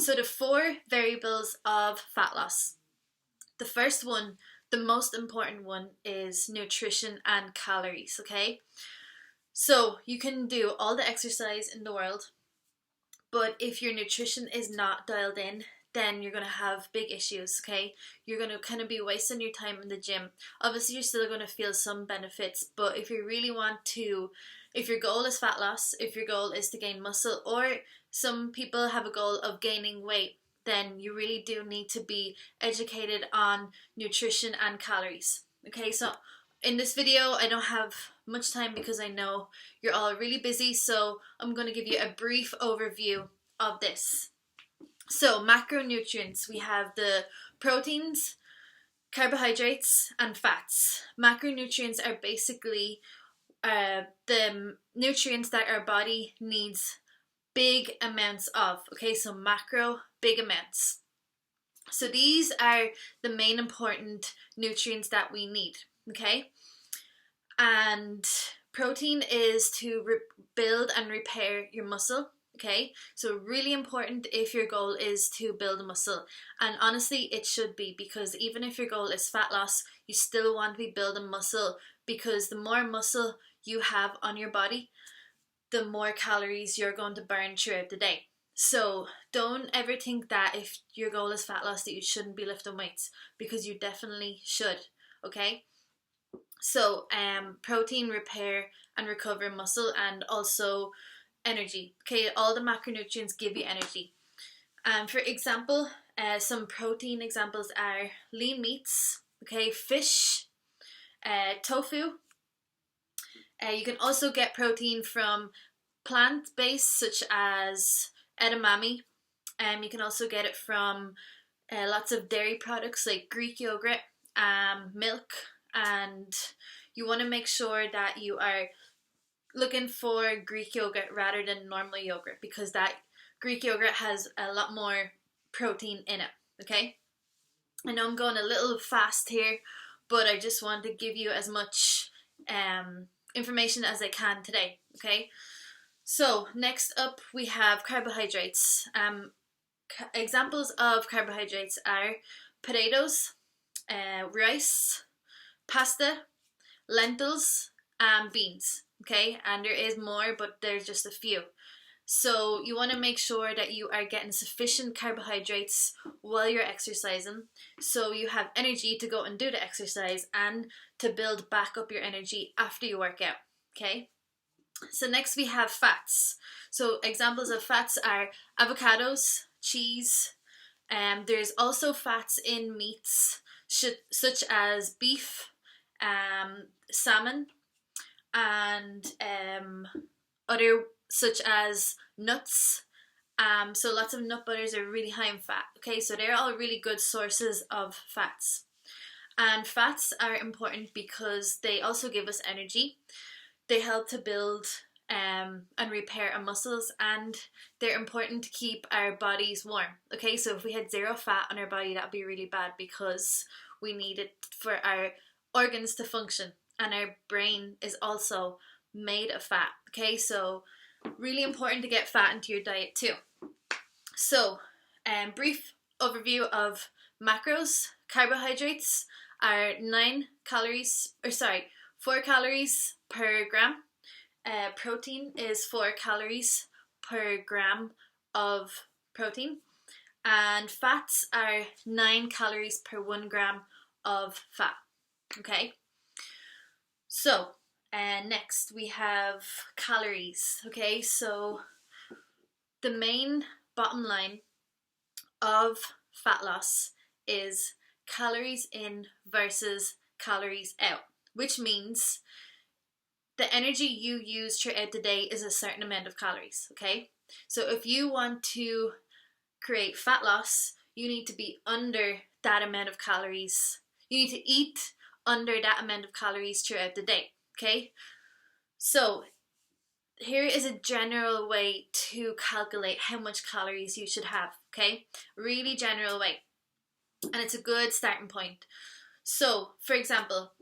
So the four variables of fat loss. The first one, the most important one, is nutrition and calories, okay? So you can do all the exercise in the world, but if your nutrition is not dialed in, then you're going to have big issues, okay? You're going to kind of be wasting your time in the gym. Obviously, you're still going to feel some benefits, but if you really want to, if your goal is fat loss, if your goal is to gain muscle, or some people have a goal of gaining weight, then you really do need to be educated on nutrition and calories. Okay, so in this video, I don't have much time because I know you're all really busy, so I'm going to give you a brief overview of this. So macronutrients, we have the proteins, carbohydrates, and fats. Macronutrients are basically the nutrients that our body needs big amounts of. Okay, so macro, big amounts. So these are the main important nutrients that we need. Okay, and protein is to build and repair your muscle. Okay, so really important if your goal is to build a muscle, and honestly it should be, because even if your goal is fat loss, you still want to be building muscle, because the more muscle you have on your body, the more calories you're going to burn throughout the day. So don't ever think that if your goal is fat loss that you shouldn't be lifting weights, because you definitely should. Okay, so protein, repair and recover muscle, and also energy. Okay, all the macronutrients give you energy. For example, some protein examples are lean meats, okay, fish, tofu. You can also get protein from plant-based such as edamame. You can also get it from lots of dairy products like Greek yogurt, milk, and you want to make sure that you are looking for Greek yogurt rather than normal yogurt, because that Greek yogurt has a lot more protein in it. Okay, I know I'm going a little fast here, but I just want to give you as much information as I can today. Okay, so next up we have carbohydrates. Examples of carbohydrates are potatoes, rice, pasta, lentils, and beans. Okay, and there is more, but there's just a few. So you want to make sure that you are getting sufficient carbohydrates while you're exercising, so you have energy to go and do the exercise and to build back up your energy after you work out. Okay, so next we have fats. So examples of fats are avocados, cheese. There's also fats in meats such as beef, salmon, and other such as nuts. So lots of nut butters are really high in fat. Okay, so they're all really good sources of fats. And fats are important because they also give us energy. They help to build and repair our muscles, and they're important to keep our bodies warm. Okay, so if we had zero fat on our body, that would be really bad, because we need it for our organs to function, and our brain is also made of fat. Okay, so really important to get fat into your diet too. So brief overview of macros. Carbohydrates are 4 calories per gram. Protein is 4 calories per gram of protein, and fats are 9 calories per 1 gram of fat. Okay, so next we have calories. Okay, so the main bottom line of fat loss is calories in versus calories out, which means the energy you use throughout the day is a certain amount of calories. Okay, so if you want to create fat loss, you need to be under that amount of calories. You need to eat under that amount of calories throughout the day. Okay, so here is a general way to calculate how much calories you should have. Okay, really general way, and it's a good starting point. So for example,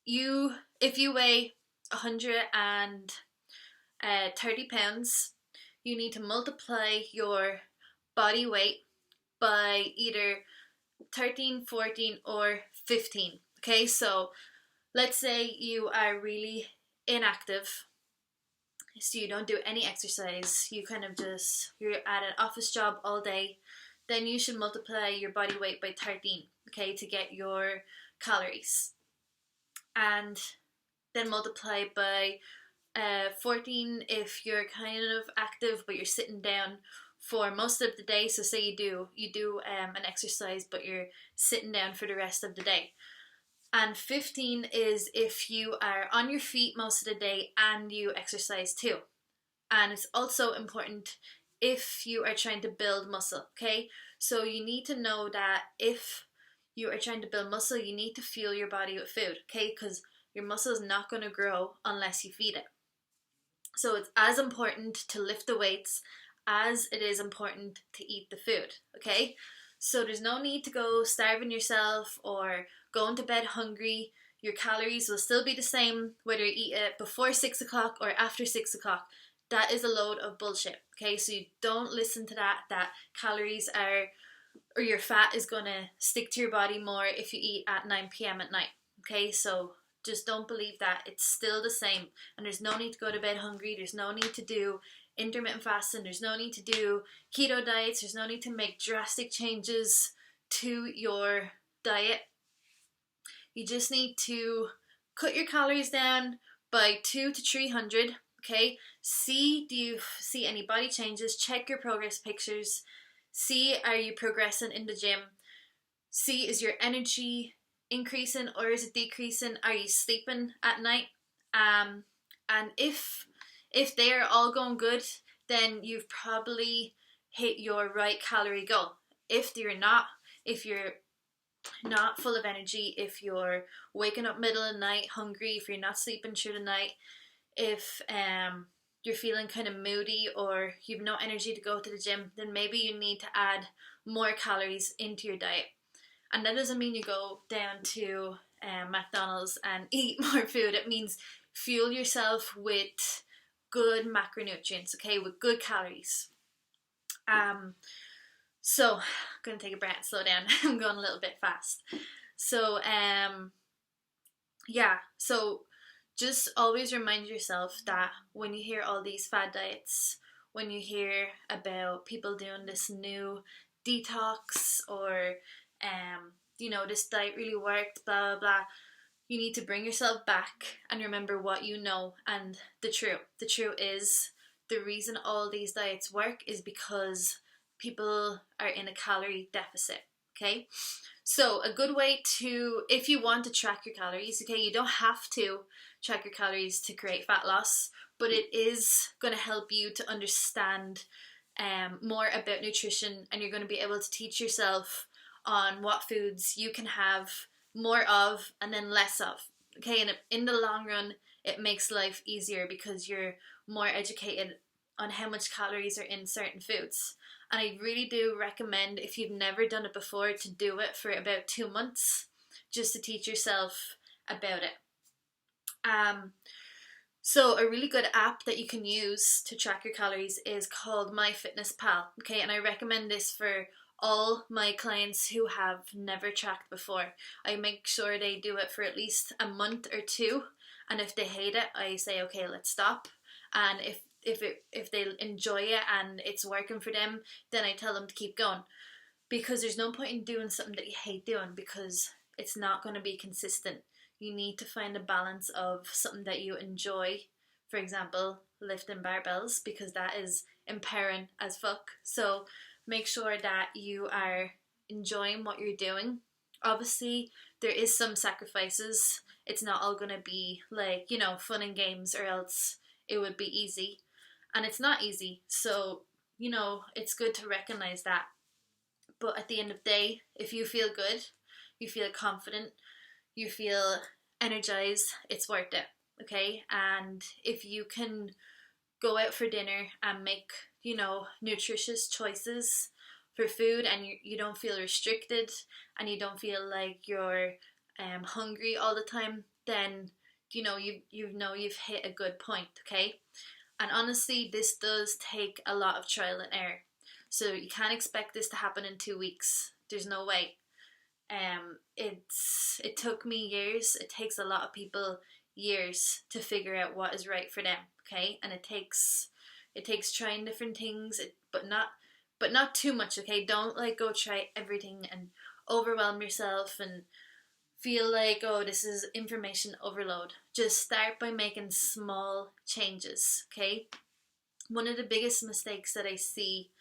if you weigh 130 pounds, you need to multiply your body weight by either 13, 14, or 15. Okay, so let's say you are really inactive, so you don't do any exercise, you kind of just, you're at an office job all day, then you should multiply your body weight by 13, okay, to get your calories. And then multiply by 14 if you're kind of active but you're sitting down for most of the day. So say you do an exercise but you're sitting down for the rest of the day. And 15 is if you are on your feet most of the day and you exercise too. And it's also important if you are trying to build muscle, okay? So you need to know that if you are trying to build muscle, you need to fuel your body with food, okay? Because your muscle is not going to grow unless you feed it. So it's as important to lift the weights as it is important to eat the food, okay? So there's no need to go starving yourself or going to bed hungry. Your calories will still be the same whether you eat it before 6 o'clock or after 6 o'clock. That is a load of bullshit, okay? So you don't listen to that calories are, or your fat is going to stick to your body more if you eat at 9 p.m. at night, okay? So just don't believe that. It's still the same. And there's no need to go to bed hungry. There's no need to do intermittent fasting. There's no need to do keto diets. There's no need to make drastic changes to your diet. You just need to cut your calories down by 200 to 300, okay? Do you see any body changes? Check your progress pictures. See, are you progressing in the gym? See, is your energy increasing or is it decreasing? Are you sleeping at night? And if they are all going good, then you've probably hit your right calorie goal. If you're not full of energy, if you're waking up middle of the night hungry, if you're not sleeping through the night, if you're feeling kind of moody or you've no energy to go to the gym, then maybe you need to add more calories into your diet. And that doesn't mean you go down to McDonald's and eat more food. It means fuel yourself with good macronutrients, okay, with good calories. So I'm gonna take a breath, slow down. I'm going a little bit fast. So so just always remind yourself that when you hear all these fad diets, when you hear about people doing this new detox or this diet really worked, blah blah blah, you need to bring yourself back and remember what you know and the truth. The truth is the reason all these diets work is because people are in a calorie deficit, okay? So a good way to, if you want to track your calories, okay, you don't have to track your calories to create fat loss, but it is going to help you to understand more about nutrition, and you're going to be able to teach yourself on what foods you can have more of and then less of, okay? And in the long run, it makes life easier because you're more educated on how much calories are in certain foods. And I really do recommend, if you've never done it before, to do it for about 2 months just to teach yourself about it. So a really good app that you can use to track your calories is called MyFitnessPal, okay? And I recommend this for all my clients who have never tracked before. I make sure they do it for at least a month or two, and if they hate it, I say, okay, let's stop. And if they enjoy it and it's working for them, then I tell them to keep going, because there's no point in doing something that you hate doing because it's not going to be consistent. You need to find a balance of something that you enjoy, for example, lifting barbells, because that is empowering as fuck. So make sure that you are enjoying what you're doing. Obviously, there is some sacrifices. It's not all going to be like, fun and games, or else it would be easy. And it's not easy. So, it's good to recognize that. But at the end of the day, if you feel good, you feel confident, you feel energized, it's worth it, okay? And if you can go out for dinner and make, nutritious choices for food, and you don't feel restricted and you don't feel like you're hungry all the time, then you've hit a good point, okay? And honestly, this does take a lot of trial and error. So you can't expect this to happen in 2 weeks. There's no way. It took me years. It takes a lot of people years to figure out what is right for them. Okay, and it takes trying different things, but not too much. Okay, don't like go try everything and overwhelm yourself and feel like, oh, this is information overload. Just start by making small changes. Okay, one of the biggest mistakes that I see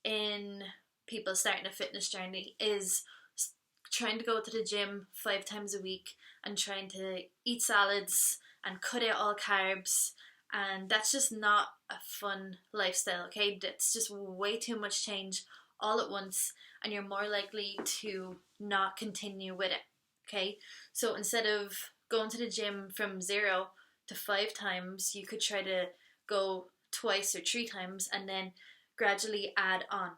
in people starting a fitness journey is trying to go to the gym 5 times a week and trying to eat salads and cut out all carbs, and that's just not a fun lifestyle. Okay, that's just way too much change all at once, and you're more likely to not continue with it. Okay, so instead of going to the gym from 0 to 5 times, you could try to go twice or 3 times and then gradually add on.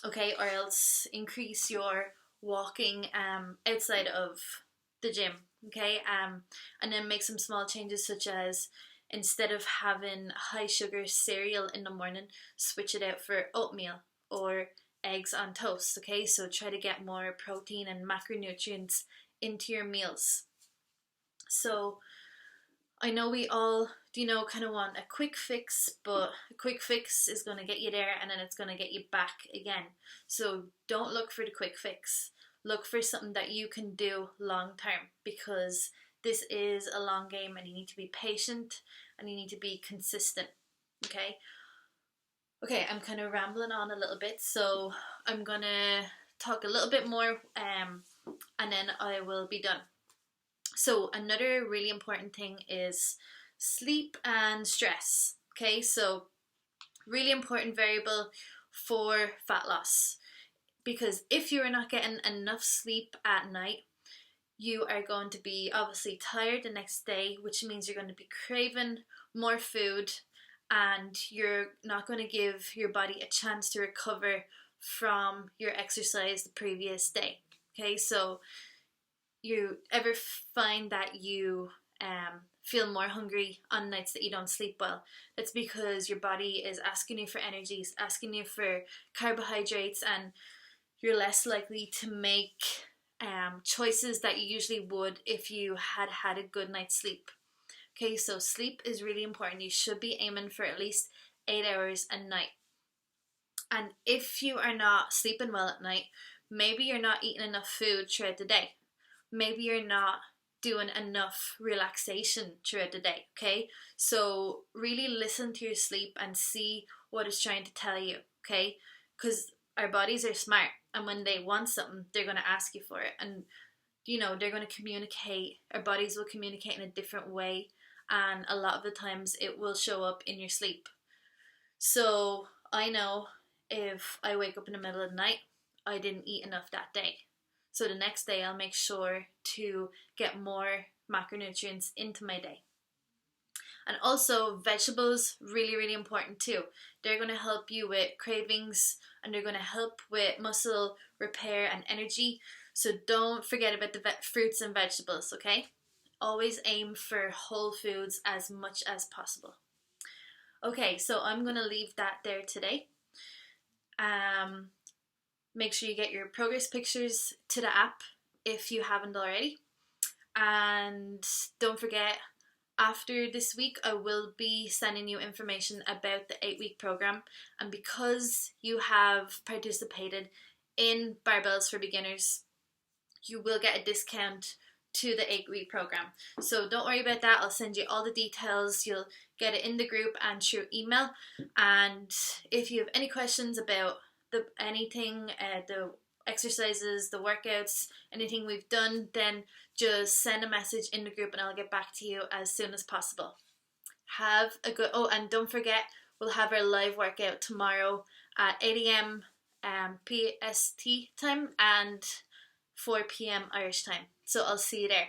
Okay, or else increase your walking outside of the gym. Okay, and then make some small changes, such as instead of having high sugar cereal in the morning, switch it out for oatmeal or eggs on toast. Okay, so try to get more protein and macronutrients into your meals. So I know we all, kind of want a quick fix, but a quick fix is going to get you there and then it's going to get you back again. So don't look for the quick fix. Look for something that you can do long term, because this is a long game and you need to be patient and you need to be consistent. Okay? Okay, I'm kind of rambling on a little bit, so I'm going to talk a little bit more and then I will be done. So another really important thing is sleep and stress. Okay, so really important variable for fat loss, because if you're not getting enough sleep at night, you are going to be obviously tired the next day, which means you're going to be craving more food and you're not going to give your body a chance to recover from your exercise the previous day. Okay, so you ever find that you feel more hungry on nights that you don't sleep well? That's because your body is asking you for energy, it's asking you for carbohydrates, and you're less likely to make choices that you usually would if you had had a good night's sleep. Okay, so sleep is really important. You should be aiming for at least 8 hours a night. And if you are not sleeping well at night, maybe you're not eating enough food throughout the day. Maybe you're not doing enough relaxation throughout the day. Okay, so really listen to your sleep and see what it's trying to tell you. Okay, because our bodies are smart, and when they want something, they're going to ask you for it, and they're going to communicate. Our bodies will communicate in a different way, and a lot of the times it will show up in your sleep. So I know if I wake up in the middle of the night, I didn't eat enough that day. So the next day I'll make sure to get more macronutrients into my day. And also vegetables, really, really important too. They're going to help you with cravings and they're going to help with muscle repair and energy. So don't forget about the fruits and vegetables, okay? Always aim for whole foods as much as possible. Okay, so I'm going to leave that there today. Make sure you get your progress pictures to the app if you haven't already. And don't forget, after this week, I will be sending you information about the 8-week program. And because you have participated in Barbells for Beginners, you will get a discount to the 8-week program. So don't worry about that. I'll send you all the details. You'll get it in the group and through email. And if you have any questions about anything, the exercises, the workouts, anything we've done, then just send a message in the group and I'll get back to you as soon as possible. Have a good, and don't forget, we'll have our live workout tomorrow at 8 a.m. PST time and 4 p.m. Irish time. So I'll see you there.